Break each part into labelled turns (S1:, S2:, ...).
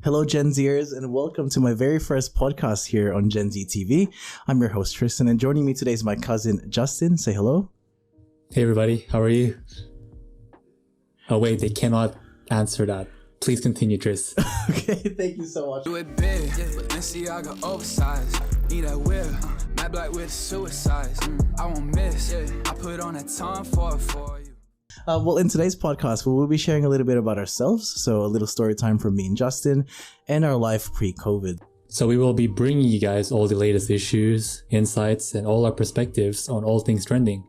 S1: Hello, Gen Zers, and welcome to my very first podcast here on Gen Z TV. I'm your host, Tristan, and joining me today is my cousin, Justin. Say hello.
S2: Hey, everybody. How are you? Oh, wait, they cannot answer that. Please continue, Tris.
S1: Okay, thank you so much.
S3: Do it big, Balenciaga oversized. Need that whip, matte black with suicide. I won't miss. I put on a Tom Ford for you.
S1: Well, in today's podcast, we will be sharing a little bit about ourselves. So a little story time from me and Justin and our life pre-COVID.
S2: So we will be bringing you guys all the latest issues, insights, and all our perspectives on all things trending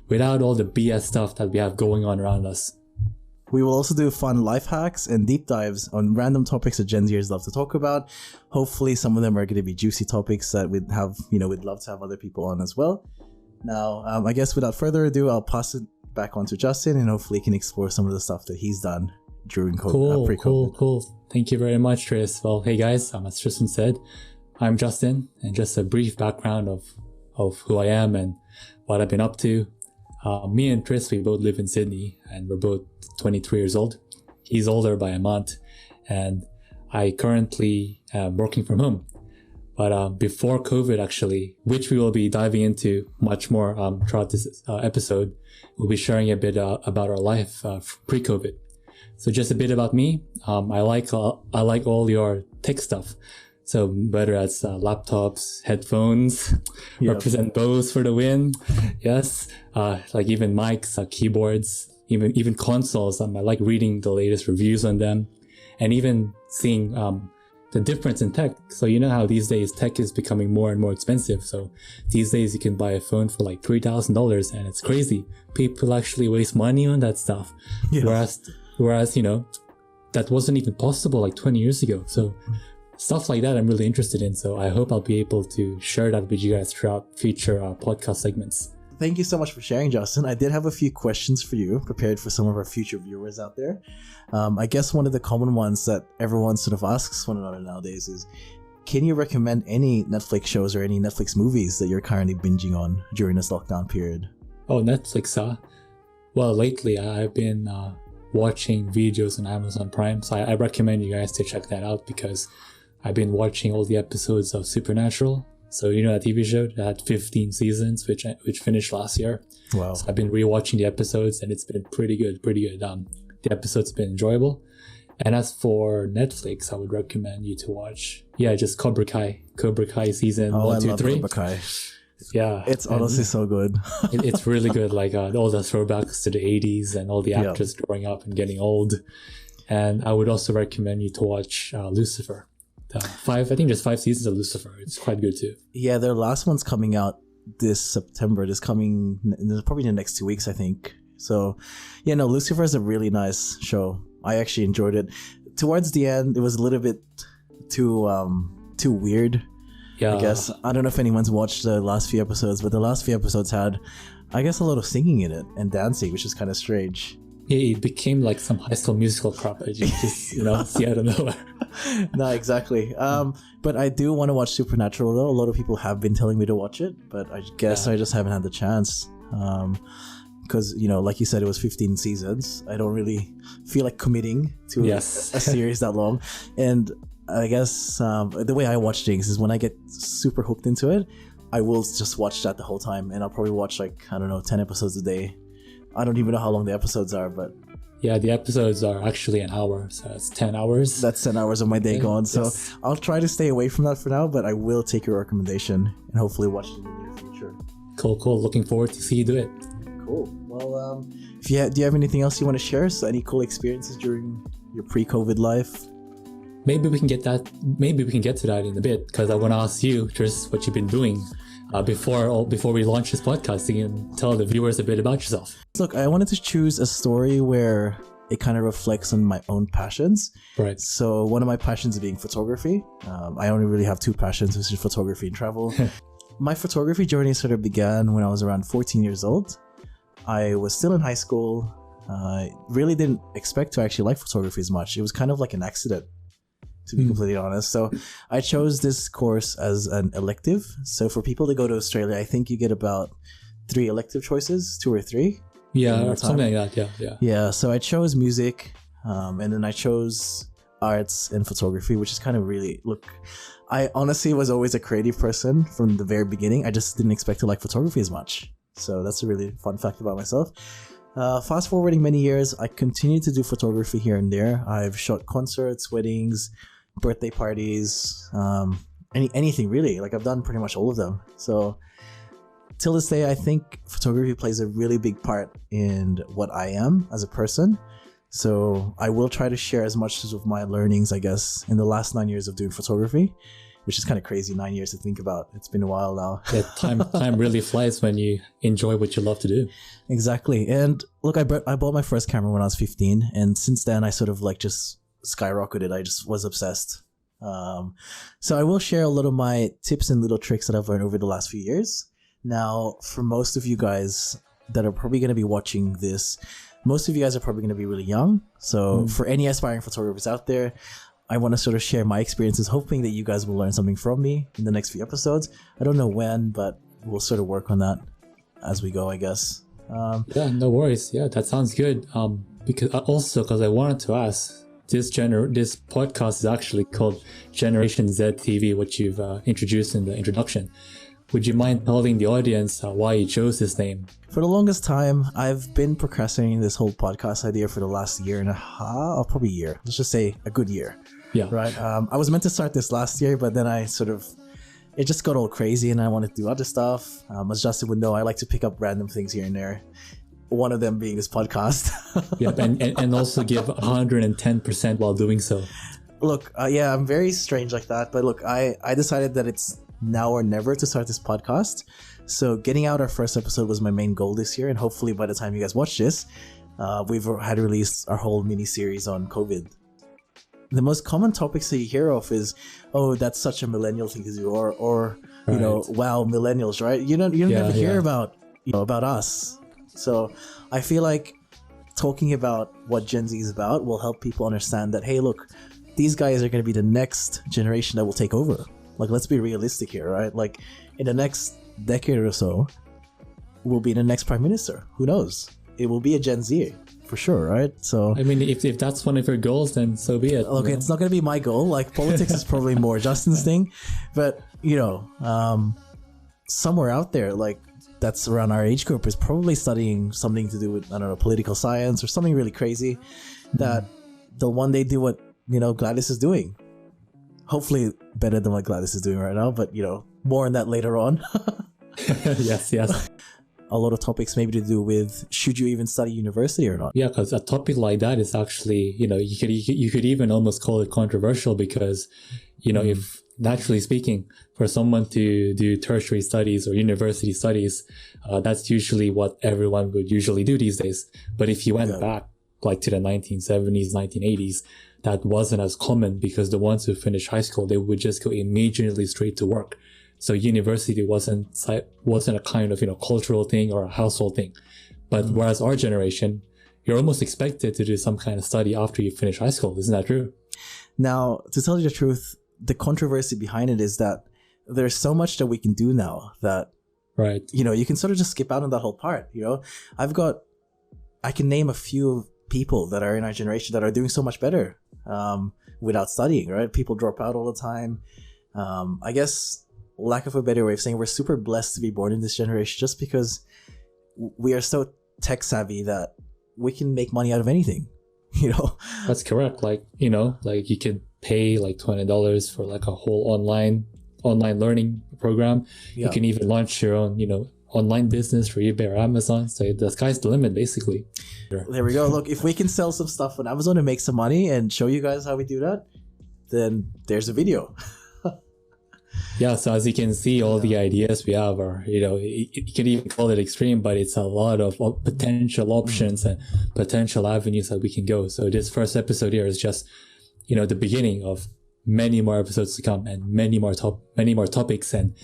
S2: without all the BS stuff that we have going on around us.
S1: We will also do fun life hacks and deep dives on random topics that Gen Zers love to talk about. Hopefully, some of them are going to be juicy topics that we'd love to have other people on as well. Now, I guess without further ado, I'll pass it back on to Justin, and hopefully he can explore some of the stuff that he's done during COVID, pre-COVID.
S2: Cool. Thank you very much, Tris. Well, hey guys, as Tristan said, I'm Justin, and just a brief background of who I am and what I've been up to. Me and Tris, we both live in Sydney, and we're both 23 years old. He's older by a month, and I currently am working from home. But before COVID, actually, which we will be diving into much more throughout this episode, we'll be sharing a bit about our life pre-COVID. So just a bit about me. I like all your tech stuff. So whether that's laptops, headphones, represent Bose for the win. Yes. Like even mics, keyboards, even consoles. I like reading the latest reviews on them, and even seeing the difference in tech. So you know how these days tech is becoming more and more expensive. So these days you can buy a phone for like $3,000, and it's crazy. People actually waste money on that stuff. Yeah. Whereas that wasn't even possible like 20 years ago. So stuff like that I'm really interested in. So I hope I'll be able to share that with you guys throughout future podcast segments.
S1: Thank you so much for sharing, Justin. I did have a few questions for you prepared for some of our future viewers out there. I guess one of the common ones that everyone sort of asks one another nowadays is, can you recommend any Netflix shows or any Netflix movies that you're currently binging on during this lockdown period?
S2: Oh, Netflix, well, lately I've been watching videos on Amazon Prime, so I recommend you guys to check that out because I've been watching all the episodes of Supernatural. So you know that TV show that had 15 seasons, which finished last year.
S1: Wow!
S2: So I've been rewatching the episodes, and it's been pretty good. The episodes have been enjoyable. And as for Netflix, I would recommend you to watch, just Cobra Kai season 1, 2, 3.
S1: Cobra Kai.
S2: Yeah,
S1: it's honestly so good.
S2: It's really good. Like all the throwbacks to the 80s and all the actors growing up and getting old. And I would also recommend you to watch Lucifer. I think there's 5 seasons of Lucifer. It's quite good too.
S1: Yeah, their last one's coming out this September. Probably in the next 2 weeks, I think. So, Lucifer is a really nice show. I actually enjoyed it. Towards the end, it was a little bit too weird. Yeah. I guess. I don't know if anyone's watched the last few episodes, but the last few episodes had, I guess, a lot of singing in it and dancing, which is kind of strange.
S2: Yeah, it became like some High School Musical crap that you just, see out of nowhere.
S1: No, exactly. But I do want to watch Supernatural, though. A lot of people have been telling me to watch it, but I guess I just haven't had the chance. Because, like you said, it was 15 seasons. I don't really feel like committing to a series that long. And I guess the way I watch things is when I get super hooked into it, I will just watch that the whole time. And I'll probably watch 10 episodes a day. I don't even know how long the episodes are, but...
S2: Yeah, the episodes are actually an hour, so that's 10 hours.
S1: That's 10 hours of my day gone, so I'll try to stay away from that for now, but I will take your recommendation and hopefully watch it in the near future.
S2: Cool. Looking forward to see you do it.
S1: Cool. Well, do you have anything else you want to share? So any cool experiences during your pre-COVID life?
S2: Maybe we can get to that in a bit, because I want to ask you just what you've been doing before we launch this podcast. You can tell the viewers a bit about yourself.
S1: Look, I wanted to choose a story where it kind of reflects on my own passions.
S2: Right.
S1: So one of my passions being photography. I only really have 2 passions, which is photography and travel. My photography journey sort of began when I was around 14 years old. I was still in high school. Really didn't expect to actually like photography as much. It was kind of like an accident, to be completely honest. So I chose this course as an elective. So for people to go to Australia, I think you get about 3 elective choices, 2 or 3.
S2: Yeah, or something like that. Yeah.
S1: Yeah. So I chose music, and then I chose arts and photography, which is kind of really, look, I honestly was always a creative person from the very beginning. I just didn't expect to like photography as much. So that's a really fun fact about myself. Fast forwarding many years, I continue to do photography here and there. I've shot concerts, weddings, birthday parties, anything really. Like I've done pretty much all of them. So till this day, I think photography plays a really big part in what I am as a person. So I will try to share as much of my learnings, I guess, in the last 9 years of doing photography, which is kind of crazy, 9 years to think about. It's been a while now.
S2: Yeah, time really flies when you enjoy what you love to do.
S1: Exactly. And look, I bought my first camera when I was 15. And since then, I sort of like just skyrocketed. I just was obsessed. So I will share a lot of my tips and little tricks that I've learned over the last few years. Now, for most of you guys that are probably going to be watching this, most of you guys are probably going to be really young. So for any aspiring photographers out there, I want to sort of share my experiences, hoping that you guys will learn something from me in the next few episodes. I don't know when, but we'll sort of work on that as we go, I guess.
S2: Yeah, no worries. Yeah, that sounds good. Because I wanted to ask, this podcast is actually called Generation Z TV, which you've introduced in the introduction. Would you mind telling the audience why you chose this name?
S1: For the longest time, I've been procrastinating this whole podcast idea for the last year and a half, or probably a year. Let's just say a good year.
S2: Yeah.
S1: Right. I was meant to start this last year, but then it just got all crazy and I wanted to do other stuff. As Justin would know, I like to pick up random things here and there. One of them being this podcast.
S2: Yeah, and also give 110% while doing so.
S1: Look, yeah, I'm very strange like that. But look, I decided that it's now or never to start this podcast. So getting out our first episode was my main goal this year. And hopefully by the time you guys watch this, we've had released our whole mini series on COVID. The most common topics that you hear of is, oh, that's such a millennial thing to do, or you know, wow, millennials, right? You don't never hear about us. So I feel like talking about what Gen Z is about will help people understand that, hey, look, these guys are going to be the next generation that will take over. Like, let's be realistic here, right? Like, in the next decade or so, we'll be the next prime minister. Who knows? It will be a Gen Z for sure, right? So,
S2: I mean, if that's one of your goals, then so be it.
S1: Okay, it's not going to be my goal. Like, politics is probably more Justin's thing, but somewhere out there, like, that's around our age group is probably studying something to do with, I don't know, political science or something really crazy that they'll one day do what, Gladys is doing. Hopefully better than what Gladys is doing right now, but more on that later on.
S2: Yes.
S1: A lot of topics maybe to do with, should you even study university or not?
S2: Yeah, because a topic like that is actually, you could even almost call it controversial because, if naturally speaking, for someone to do tertiary studies or university studies, that's usually what everyone would usually do these days. But if you went back like to the 1970s, 1980s, that wasn't as common because the ones who finished high school, they would just go immediately straight to work. So university wasn't a kind of, cultural thing or a household thing. But whereas our generation, you're almost expected to do some kind of study after you finish high school. Isn't that true?
S1: Now, to tell you the truth, the controversy behind it is that there's so much that we can do now that,
S2: right?
S1: You can sort of just skip out on that whole part. I can name a few people that are in our generation that are doing so much better without studying, right? People drop out all the time. I guess, lack of a better way of saying, we're super blessed to be born in this generation just because we are so tech savvy that we can make money out of anything,
S2: That's correct. Like you can pay like $20 for like a whole online learning program. Yeah. You can even launch your own, online business for eBay or Amazon. So the sky's the limit, basically.
S1: There we go. Look, if we can sell some stuff on Amazon and make some money and show you guys how we do that, then there's a video.
S2: Yeah, so as you can see, all the ideas we have are, you can even call it extreme, but it's a lot of potential options and potential avenues that we can go. So this first episode here is just, the beginning of many more episodes to come and many more topics and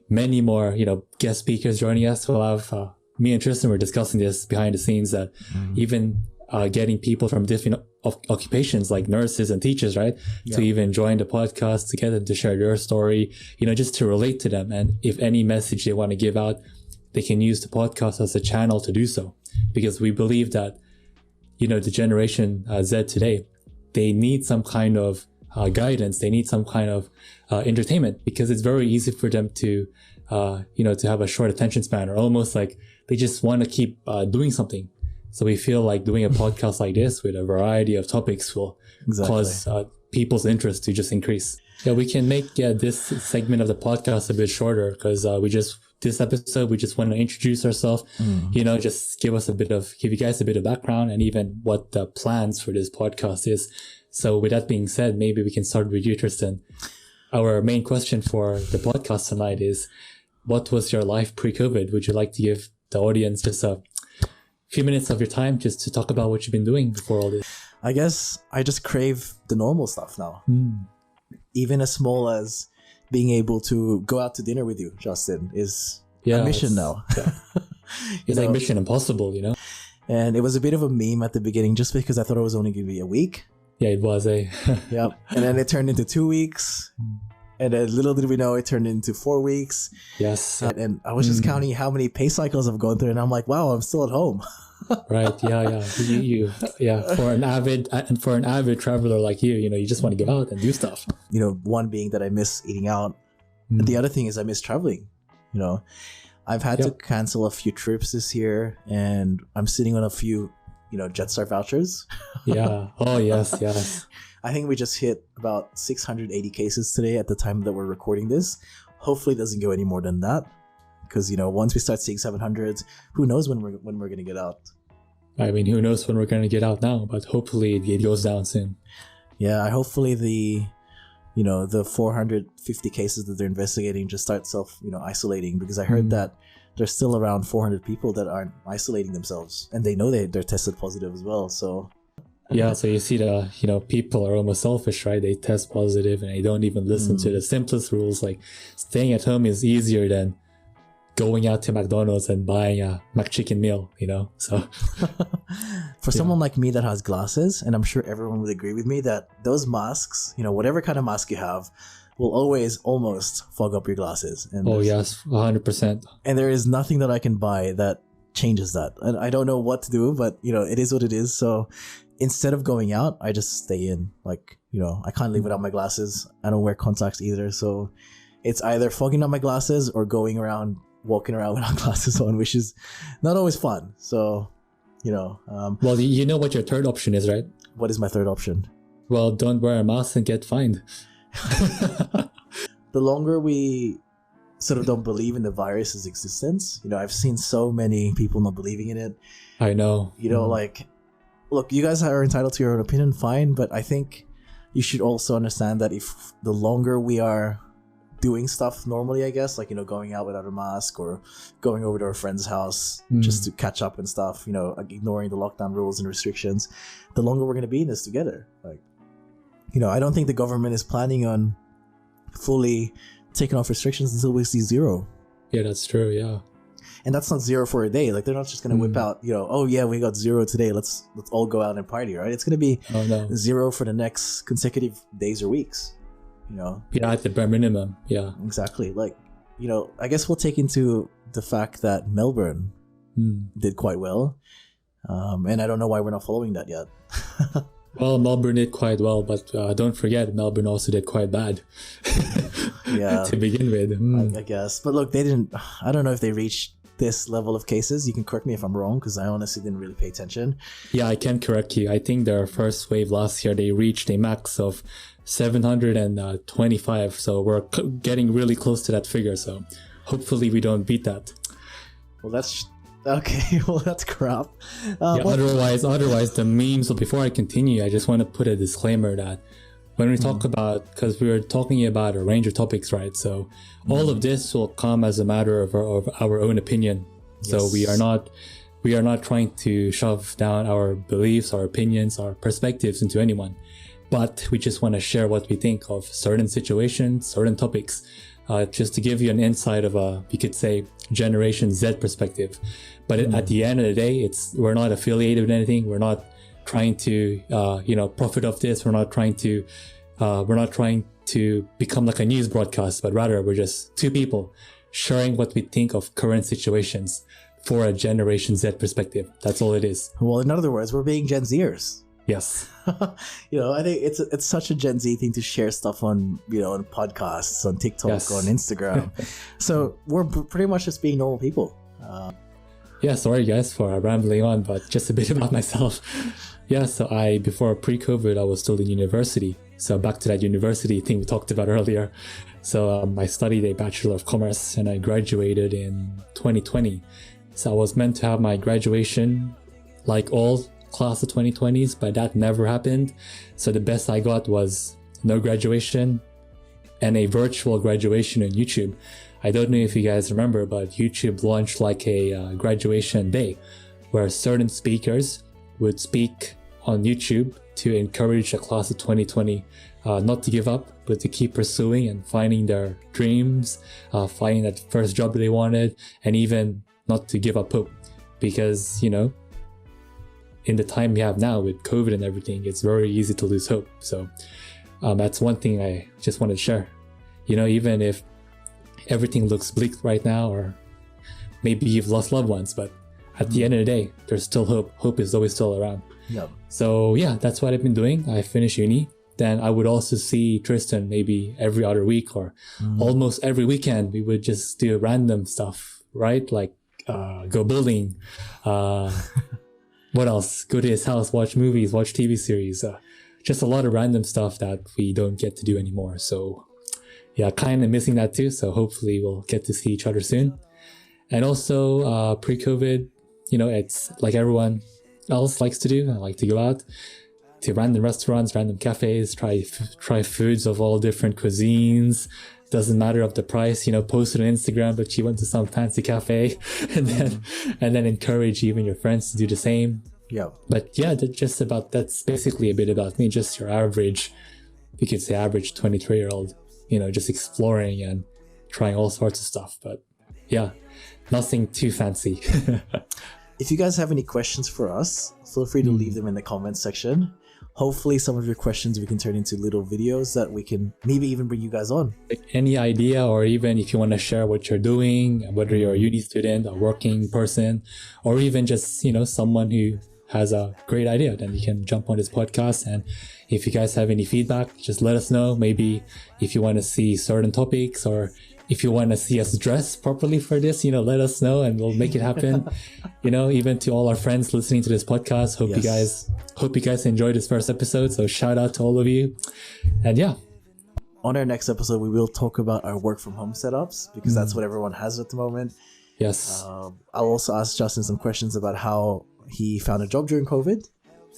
S2: many more, guest speakers joining us. We'll have me and Tristan were discussing this behind the scenes that even getting people from different occupations like nurses and teachers, right? Yeah. To even join the podcast, to get them to share their story, just to relate to them. And if any message they want to give out, they can use the podcast as a channel to do so. Because we believe that, the generation Z today, they need some kind of guidance. They need some kind of entertainment, because it's very easy for them to, to have a short attention span, or almost like they just want to keep doing something. So we feel like doing a podcast like this with a variety of topics will cause people's interest to just increase. Yeah, we can make this segment of the podcast a bit shorter, because this episode, we just want to introduce ourselves, just give you guys a bit of background, and even what the plans for this podcast is. So with that being said, maybe we can start with you, Tristan. Our main question for the podcast tonight is, what was your life pre-COVID? Would you like to give the audience just a few minutes of your time just to talk about what you've been doing before all this?
S1: I guess I just crave the normal stuff now. Even as small as being able to go out to dinner with you, Justin, is a mission now.
S2: Yeah. It's like Mission Impossible,
S1: And it was a bit of a meme at the beginning, just because I thought it was only going to be a week.
S2: Yeah, it was
S1: Yep. And then it turned into 2 weeks. And then little did we know, it turned into 4 weeks.
S2: Yes.
S1: And I was just counting how many pay cycles I've gone through, and I'm like, wow, I'm still at home.
S2: Right. Yeah. For an avid traveler like you just want to go out and do stuff.
S1: One being that I miss eating out. And the other thing is I miss traveling. I've had to cancel a few trips this year, and I'm sitting on a few, Jetstar vouchers.
S2: Yeah. Oh, yes.
S1: I think we just hit about 680 cases today at the time that we're recording this. Hopefully it doesn't go any more than that, because once we start seeing 700s, who knows when we're going to get out.
S2: I mean, who knows when we're going to get out now, but hopefully it goes down soon.
S1: Yeah, hopefully the 450 cases that they're investigating just start isolating, because I heard that there's still around 400 people that aren't isolating themselves, and they know they're tested positive as well. So
S2: yeah, so you see people are almost selfish, right? They test positive and they don't even listen to the simplest rules. Like staying at home is easier than going out to McDonald's and buying a McChicken meal, so
S1: for someone like me that has glasses, and I'm sure everyone would agree with me that those masks, whatever kind of mask you have, will always almost fog up your glasses. And
S2: yes, 100%.
S1: And there is nothing that I can buy that changes that. And I don't know what to do, but it is what it is. So instead of going out, I just stay in. Like, I can't live without my glasses. I don't wear contacts either. So it's either fogging up my glasses or walking around without glasses on, which is not always fun. So,
S2: well, you know what your third option is, right?
S1: What is my third option?
S2: Well, don't wear a mask and get fined.
S1: The longer we sort of don't believe in the virus's existence, I've seen so many people not believing in it.
S2: I know.
S1: Like, look, you guys are entitled to your own opinion, fine, but I think you should also understand that if the longer we are doing stuff normally, I guess, like, going out without a mask or going over to our friend's house just to catch up and stuff, ignoring the lockdown rules and restrictions, the longer we're going to be in this together. Like, I don't think the government is planning on fully taking off restrictions until we see zero.
S2: Yeah, that's true. Yeah.
S1: And that's not zero for a day. Like, they're not just going to whip out, oh yeah, we got zero today, let's all go out and party, right? It's going to be zero for the next consecutive days or weeks.
S2: Yeah, at the bare minimum. Yeah,
S1: exactly. Like, I guess we'll take into the fact that Melbourne did quite well, and I don't know why we're not following that yet.
S2: Well, Melbourne did quite well, but don't forget, Melbourne also did quite bad.
S1: Yeah,
S2: to begin with.
S1: I guess. But look, they didn't. I don't know if they reached this level of cases. You can correct me if I'm wrong, because I honestly didn't really pay attention.
S2: Yeah, I can correct you. I think their first wave last year, they reached a max of 725. So we're getting really close to that figure. So hopefully we don't beat that.
S1: Well, that's okay. Well, that's crap.
S2: Otherwise the memes. So before I continue, I just want to put a disclaimer that when we talk about, because we were talking about a range of topics, right? So all of this will come as a matter of our own opinion. Yes. So we are not trying to shove down our beliefs, our opinions, our perspectives into anyone. But we just want to share what we think of certain situations, certain topics, just to give you an insight of you could say, Generation Z perspective. But at the end of the day, we're not affiliated with anything. We're not trying to, profit off this. We're not trying to become like a news broadcast, but rather we're just two people sharing what we think of current situations for a Generation Z perspective. That's all it is.
S1: Well, in other words, we're being Gen Zers.
S2: Yes.
S1: I think it's such a Gen Z thing to share stuff on, on podcasts, on TikTok,
S2: Yes.
S1: on Instagram. So we're pretty much just being normal people.
S2: Yeah, sorry guys for rambling on, but just a bit about myself. Yeah, so before pre-COVID, I was still in university. So back to that university thing we talked about earlier. So I studied a Bachelor of Commerce and I graduated in 2020. So I was meant to have my graduation like all class of 2020s, but that never happened. So the best I got was no graduation and a virtual graduation on YouTube. I don't know if you guys remember, but YouTube launched like a graduation day where certain speakers would speak on YouTube to encourage the class of 2020 not to give up, but to keep pursuing and finding their dreams, finding that first job that they wanted, and even not to give up hope. Because, in the time we have now with COVID and everything, it's very easy to lose hope. So that's one thing I just wanted to share. Even if everything looks bleak right now, or maybe you've lost loved ones, but at the end of the day, there's still hope. Hope is always still around.
S1: Yep.
S2: So yeah, that's what I've been doing. I finished uni. Then I would also see Tristan maybe every other week or almost every weekend. We would just do random stuff, right? Like go bowling. What else? Go to his house, watch movies, watch TV series. Just a lot of random stuff that we don't get to do anymore. So yeah, kind of missing that too. So hopefully we'll get to see each other soon. And also pre-COVID, it's like everyone else likes to do. I like to go out to random restaurants, random cafes, try foods of all different cuisines. Doesn't matter of the price, post it on Instagram that you went to some fancy cafe and then encourage even your friends to do the same.
S1: Yeah.
S2: But yeah, that's basically a bit about me, just your average, you could say average 23-year-old, just exploring and trying all sorts of stuff. But yeah, nothing too fancy.
S1: If you guys have any questions for us, feel free to leave them in the comments section. Hopefully some of your questions we can turn into little videos that we can maybe even bring you guys on.
S2: Any idea, or even if you want to share what you're doing, whether you're a uni student, a working person, or even just, someone who has a great idea, then you can jump on this podcast. And if you guys have any feedback, just let us know. Maybe if you want to see certain topics, or if you want to see us dress properly for this, let us know and we'll make it happen. Even to all our friends listening to this podcast, hope you guys enjoyed this first episode. So shout out to all of you. And yeah.
S1: On our next episode, we will talk about our work from home setups, because that's what everyone has at the moment.
S2: Yes.
S1: I'll also ask Justin some questions about how he found a job during COVID.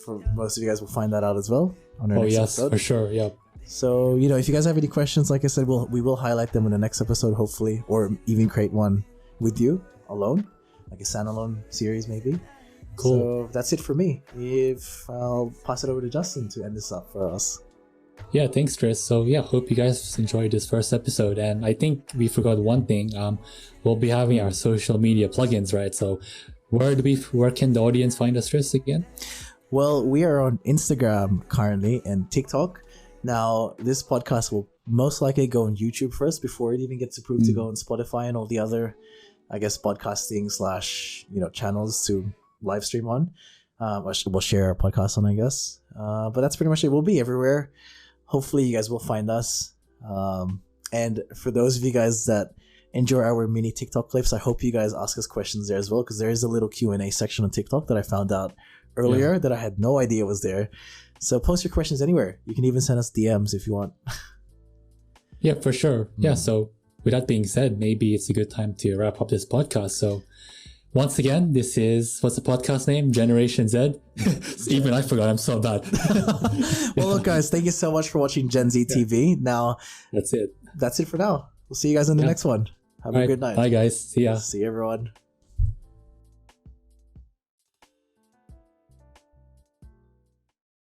S1: For most of you guys will find that out as well on our next episode.
S2: For sure. Yeah.
S1: So, if you guys have any questions, like I said, we will highlight them in the next episode, hopefully, or even create one with you alone, like a standalone series, maybe.
S2: Cool.
S1: So that's it for me. I'll pass it over to Justin to end this up for us.
S2: Yeah, thanks, Tris. So yeah, hope you guys enjoyed this first episode. And I think we forgot one thing. We'll be having our social media plugins, right? So where can the audience find us, Tris, again?
S1: Well, we are on Instagram currently and TikTok. Now, this podcast will most likely go on YouTube first before it even gets approved to go on Spotify and all the other, I guess, podcasting / channels to live stream on. We'll share our podcast on, I guess. But that's pretty much it. We'll be everywhere. Hopefully, you guys will find us. And for those of you guys that enjoy our mini TikTok clips, I hope you guys ask us questions there as well, because there is a little Q&A section on TikTok that I found out earlier that I had no idea was there. So post your questions anywhere. You can even send us DMs if you want.
S2: Yeah, for sure. Yeah, so with that being said, maybe it's a good time to wrap up this podcast. So once again, this is, what's the podcast name? Generation Z? Even I forgot, I'm so bad.
S1: Well, look, guys, thank you so much for watching Gen Z TV. Now,
S2: that's it
S1: for now. We'll see you guys in the next one. Have a good night.
S2: Bye, guys. See ya.
S1: See you, everyone.